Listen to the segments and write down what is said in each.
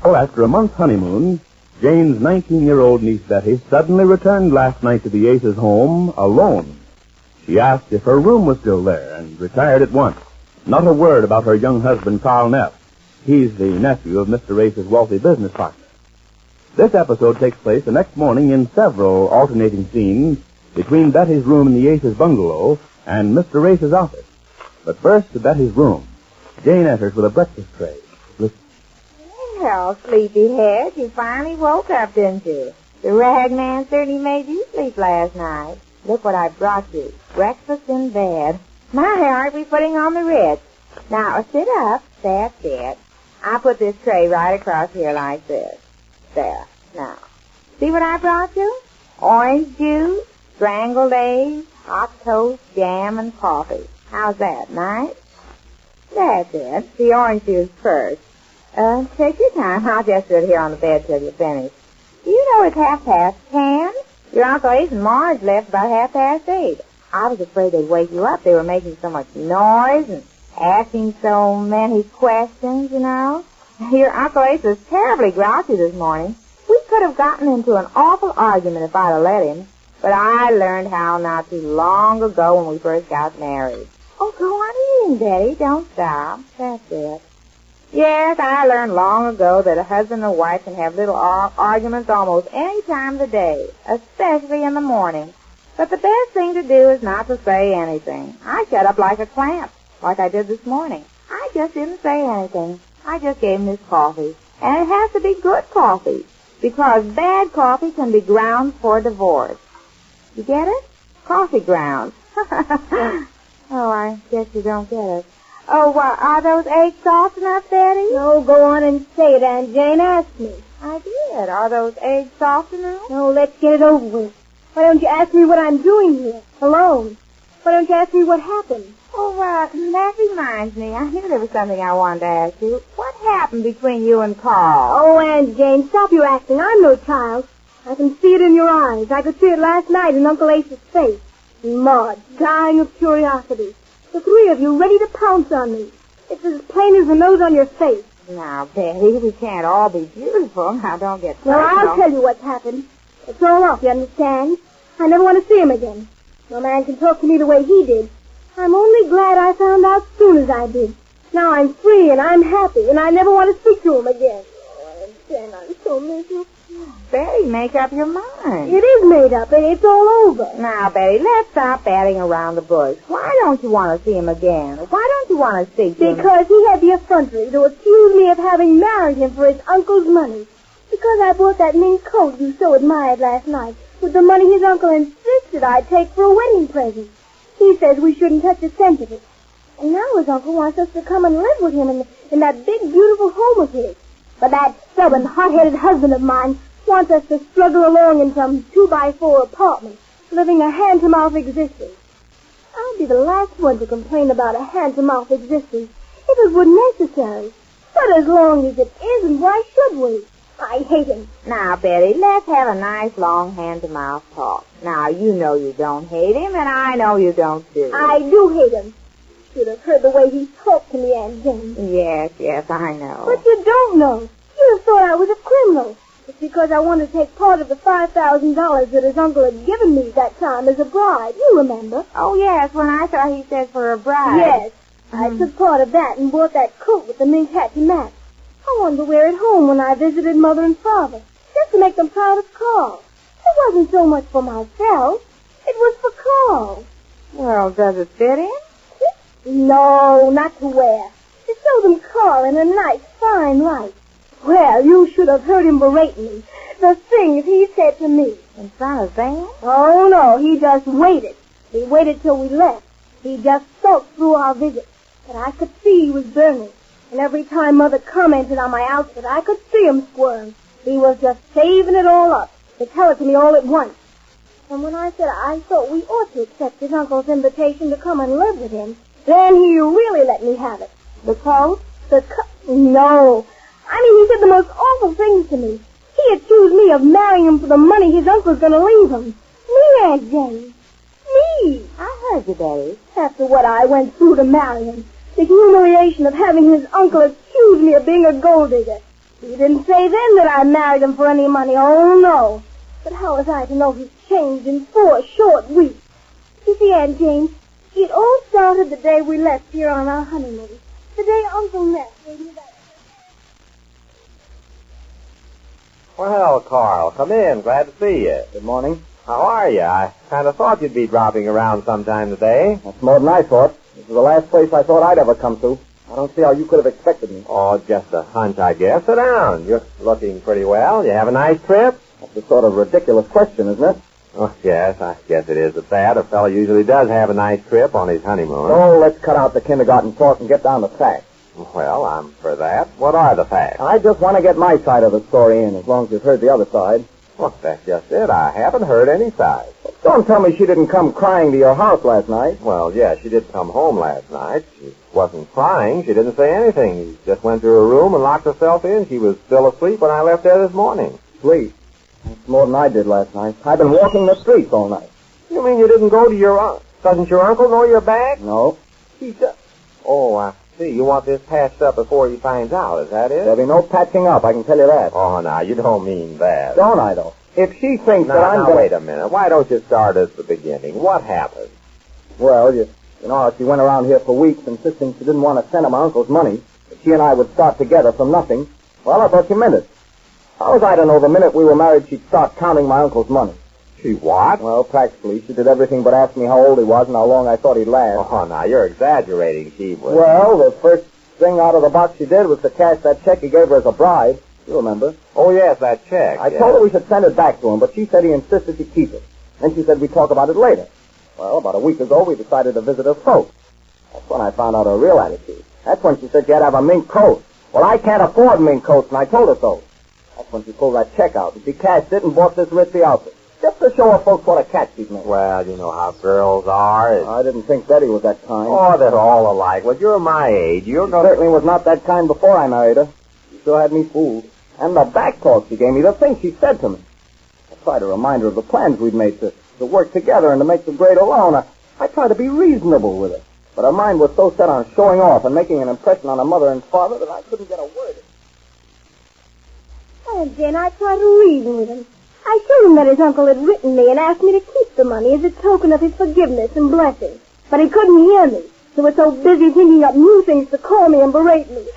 Well, after a month's honeymoon, Jane's 19-year-old niece Betty suddenly returned last night to the Ace's home alone. She asked if her room was still there and retired at once. Not a word about her young husband, Carl Neff. He's the nephew of Mr. Ace's wealthy business partner. This episode takes place the next morning in several alternating scenes between Betty's room in the Ace's bungalow and Mr. Ace's office. But first to Betty's room. Jane enters with a breakfast tray. Listen. Well, sleepyhead, you finally woke up, didn't you? The rag man certainly made you sleep last night. Look what I brought you. Breakfast in bed. My, aren't we putting on the Ritz? Now, sit up. That's it. I'll put this tray right across here like this. There. Now, see what I brought you? Orange juice, scrambled eggs, hot toast, jam, and coffee. How's that? Nice? That's it. The orange juice first. Take your time. I'll just sit here on the bed till you finish. You know it's 10:30. Your Uncle Ace and Marge left about 8:30. I was afraid they'd wake you up. They were making so much noise and asking so many questions, you know. Your Uncle Ace was terribly grouchy this morning. We could have gotten into an awful argument if I'd have let him. But I learned how not too long ago when we first got married. Oh, go on eating, Betty. Don't stop. That's it. Yes, I learned long ago that a husband and a wife can have little arguments almost any time of the day, especially in the morning. But the best thing to do is not to say anything. I shut up like a clamp, like I did this morning. I just didn't say anything. I just gave him his coffee. And it has to be good coffee, because bad coffee can be grounds for divorce. You get it? Coffee grounds. Oh, I guess you don't get it. Oh, are those eggs soft enough, Betty? No, go on and say it, Aunt Jane. Ask me. I did. Are those eggs soft enough? No, let's get it over with. Why don't you ask me what I'm doing here, alone? Why don't you ask me what happened? Oh, that reminds me. I knew there was something I wanted to ask you. What happened between you and Carl? Oh, Aunt Jane, stop your acting. I'm no child. I can see it in your eyes. I could see it last night in Uncle Ace's face. Maud, dying of curiosity. The three of you ready to pounce on me. It's as plain as the nose on your face. Now, Betty, we can't all be beautiful. Now, don't get personal. Well, I'll tell you what's happened. It's all off, you understand? I never want to see him again. No man can talk to me the way he did. I'm only glad I found out as soon as I did. Now I'm free and I'm happy, and I never want to speak to him again. Oh, Aunt I'm so miserable. Betty, make up your mind. It is made up. It's all over. Now, Betty, let's stop batting around the bush. Why don't you want to see him again? Why don't you want to speak to him? Because he had the effrontery to accuse me of having married him for his uncle's money. Because I bought that mink coat you so admired last night with the money his uncle insisted I'd take for a wedding present. He says we shouldn't touch a cent of it. And now his uncle wants us to come and live with him in that big, beautiful home of his. But that stubborn, hot-headed husband of mine wants us to struggle along in some 2x4 apartment, living a hand-to-mouth existence. I'll be the last one to complain about a hand-to-mouth existence if it were necessary. But as long as it isn't, why should we? I hate him. Now, Betty, let's have a nice, long hand-to-mouth talk. Now, you know you don't hate him, and I know you don't too. I do hate him. Should have heard the way he talked to me, Aunt Jane. Yes, I know. But you don't know. You'd have thought I was a criminal. It's because I wanted to take part of the $5,000 that his uncle had given me that time as a bride. You remember? Oh, yes, when I thought he said for a bride. Yes. I took part of that and bought that coat with the mink hat to match. I wanted to wear it home when I visited Mother and Father, just to make them proud of Carl. It wasn't so much for myself. It was for Carl. Well, does it fit in? No, not to wear. To show them Carl in a nice, fine light. Well, you should have heard him berating me. The things he said to me. In front of them? Oh, no, he just waited. He waited till we left. He just sulked through our visit. But I could see he was burning. And every time Mother commented on my outfit, I could see him squirm. He was just saving it all up to tell it to me all at once. And when I said I thought we ought to accept his uncle's invitation to come and live with him, then he really let me have it. The coat? No. I mean, he said the most awful things to me. He accused me of marrying him for the money his uncle's going to leave him. Me, Aunt Jane. Me. I heard you, Betty. After what I went through to marry him. The humiliation of having his uncle accuse me of being a gold digger. He didn't say then that I married him for any money. Oh, no. But how was I to know he'd changed in 4 short weeks? You see, Aunt Jane, it all started the day we left here on our honeymoon. The day Uncle Ness gave me that. Well, Carl, come in. Glad to see you. Good morning. How are you? I kind of thought you'd be dropping around sometime today. That's more than I thought. This is the last place I thought I'd ever come to. I don't see how you could have expected me. Oh, just a hunch, I guess. Sit down. You're looking pretty well. You have a nice trip? That's a sort of ridiculous question, isn't it? Oh, yes, I guess it is at that. A fellow usually does have a nice trip on his honeymoon. So let's cut out the kindergarten talk and get down to facts. Well, I'm for that. What are the facts? I just want to get my side of the story in, as long as you've heard the other side. Well, that's just it. I haven't heard any side. Don't tell me she didn't come crying to your house last night. Well, yeah, she did come home last night. She wasn't crying. She didn't say anything. She just went to her room and locked herself in. She was still asleep when I left there this morning. Sleep? That's more than I did last night. I've been walking the streets all night. You mean you didn't go to your uncle? Doesn't your uncle know you're back? No. He does. Oh, I see. You want this patched up before he finds out, is that it? There'll be no patching up, I can tell you that. Oh, now, you don't mean that. Don't I, though? If she thinks that I'm Now, gonna... wait a minute. Why don't you start at the beginning? What happened? Well, you know how she went around here for weeks insisting she didn't want to send her my uncle's money, that she and I would start together from nothing. Well, I thought she meant it. How was I to know the minute we were married she'd start counting my uncle's money? She what? Well, practically, she did everything but ask me how old he was and how long I thought he'd last. Oh, now, you're exaggerating, she was. Well, the first thing out of the box she did was to cash that check he gave her as a bribe. You remember? Oh, yes, that check. I told her we should send it back to him, but she said he insisted she keep it. Then she said we'd talk about it later. Well, about a week ago, we decided to visit her folks. That's when I found out her real attitude. That's when she said she had to have a mink coat. Well, I can't afford mink coats, and I told her so. That's when she pulled that check out, and she cashed it and bought this ritzy outfit. Just to show her folks what a catch she'd made. Well, you know how girls are. I didn't think Betty was that kind. Oh, they're all alike. Well, you're my age. You're She going to... certainly was not that kind before I married her. She sure had me fooled. And the back talk she gave me, the things she said to me. I tried to remind her of the plans we'd made to work together and to make the grade alone. I tried to be reasonable with her. But her mind was so set on showing off and making an impression on her mother and father that I couldn't get a word. Aunt Jane, I tried to reason with him. I showed him that his uncle had written me and asked me to keep the money as a token of his forgiveness and blessing. But he couldn't hear me. He was so busy thinking up new things to call me and berate me.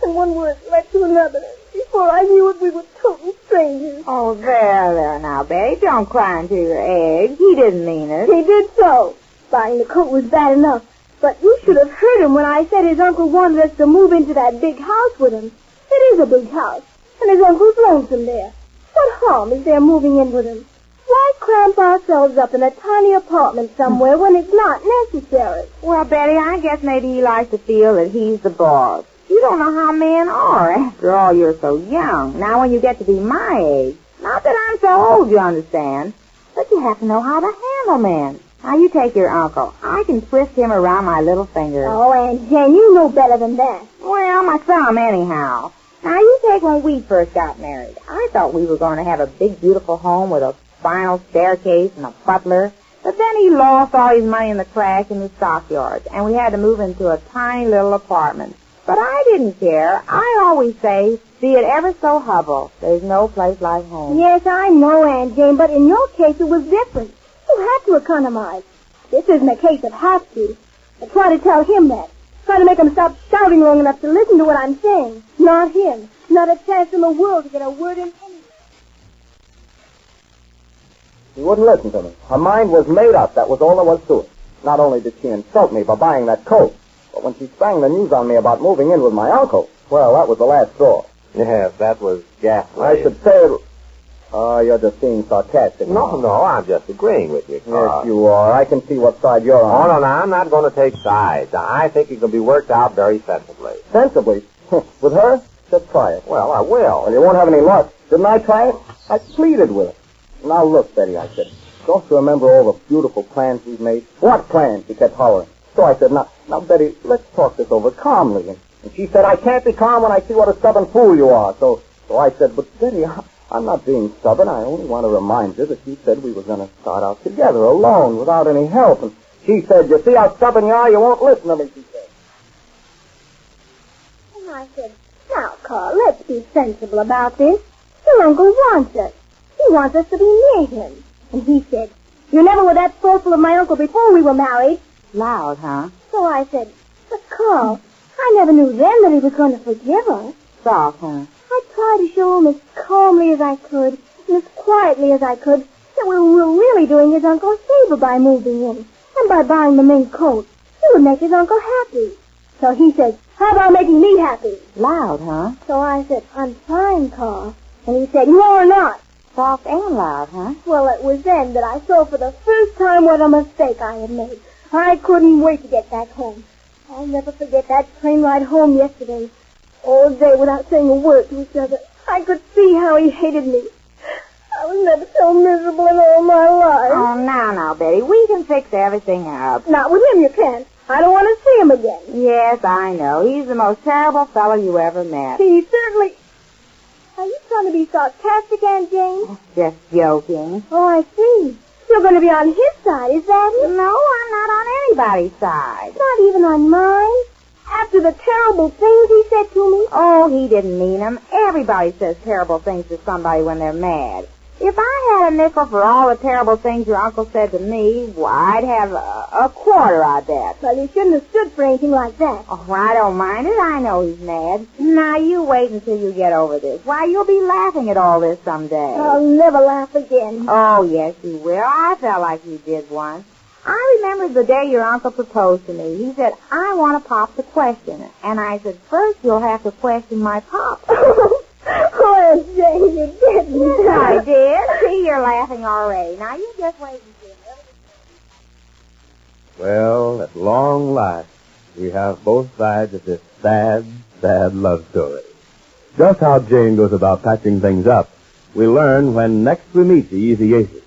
And one word led to another. Before I knew it, we were total strangers. Oh, there now, Betty. Don't cry into your eggs. He didn't mean it. He did so. Buying the coat was bad enough. But you should have heard him when I said his uncle wanted us to move into that big house with him. It is a big house, and his uncle's lonesome there. What harm is there moving in with him? Why cramp ourselves up in a tiny apartment somewhere when it's not necessary? Well, Betty, I guess maybe he likes to feel that he's the boss. You don't know how men are. After all, you're so young. Now when you get to be my age, not that I'm so old, you understand, but you have to know how to handle men. Now, you take your uncle. I can twist him around my little finger. Oh, Aunt Jane, you know better than that. Well, my thumb, anyhow. Now, you take when we first got married. I thought we were going to have a big, beautiful home with a spiral staircase and a butler. But then he lost all his money in the crash in the stockyards, and we had to move into a tiny little apartment. But I didn't care. I always say, be it ever so humble, there's no place like home. Yes, I know, Aunt Jane, but in your case it was different. You had to economize. This isn't a case of have to. I try to tell him that. Try to make him stop shouting long enough to listen to what I'm saying. Not him. Not a chance in the world to get a word in anyway. She wouldn't listen to me. Her mind was made up. That was all there was to it. Not only did she insult me by buying that coat, but when she sprang the news on me about moving in with my uncle, well, that was the last straw. Yes, that was ghastly. I should say it... Oh, you're just being sarcastic. No, I'm just agreeing with you, Carl. Yes, you are. I can see what side you're on. Oh, no, I'm not going to take sides. I think it can be worked out very sensibly. Sensibly? With her? Just try it. Well, I will. Well, you won't have any luck. Didn't I try it? I pleaded with her. Now, look, Betty, I said, don't you remember all the beautiful plans we've made? What plans? She kept hollering. So I said, now, Betty, let's talk this over calmly. And she said, I can't be calm when I see what a stubborn fool you are. So I said, but Betty, I'm not being stubborn. I only want to remind you that you said we were going to start out together, alone, without any help. And she said, you see how stubborn you are? You won't listen to me, she said. And I said, Now, Carl, let's be sensible about this. Your uncle wants us. He wants us to be near him. And he said, you never were that thoughtful of my uncle before we were married. Loud, huh? So I said, but Carl, I never knew then that he was going to forgive us. Soft, huh? I tried to show him as calmly as I could, and as quietly as I could, that we were really doing his uncle a favor by moving in, and by buying the mink coat. It would make his uncle happy. So he said, how about making me happy? Loud, huh? So I said, I'm trying, Carl. And he said, you are not. Soft and loud, huh? Well, it was then that I saw for the first time what a mistake I had made. I couldn't wait to get back home. I'll never forget that train ride home yesterday. All day without saying a word to each other. I could see how he hated me. I was never so miserable in all my life. Oh, now, Betty, we can fix everything up. Not with him, you can't. I don't want to see him again. Yes, I know. He's the most terrible fellow you ever met. He certainly... Are you trying to be sarcastic, Aunt Jane? Just joking. Oh, I see. You're going to be on his side, is that it? No, I'm not on anybody's side. Not even on mine? After the terrible things he said to me? Oh, he didn't mean them. Everybody says terrible things to somebody when they're mad. If I had a nickel for all the terrible things your uncle said to me, why, I'd have a quarter, I bet. Well, you shouldn't have stood for anything like that. Oh, I don't mind it. I know he's mad. Now, you wait until you get over this. Why, you'll be laughing at all this someday. I'll never laugh again. Oh, yes, you will. I felt like you did once. I remember the day your uncle proposed to me. He said, I want a pop to question. And I said, first you'll have to question my pop. Oh, Aunt Jane, you didn't. I did. See, you're laughing already. Now, you just wait and see. Well, at long last, we have both sides of this sad, sad love story. Just how Jane goes about patching things up, we learn when next we meet the Easy Aces.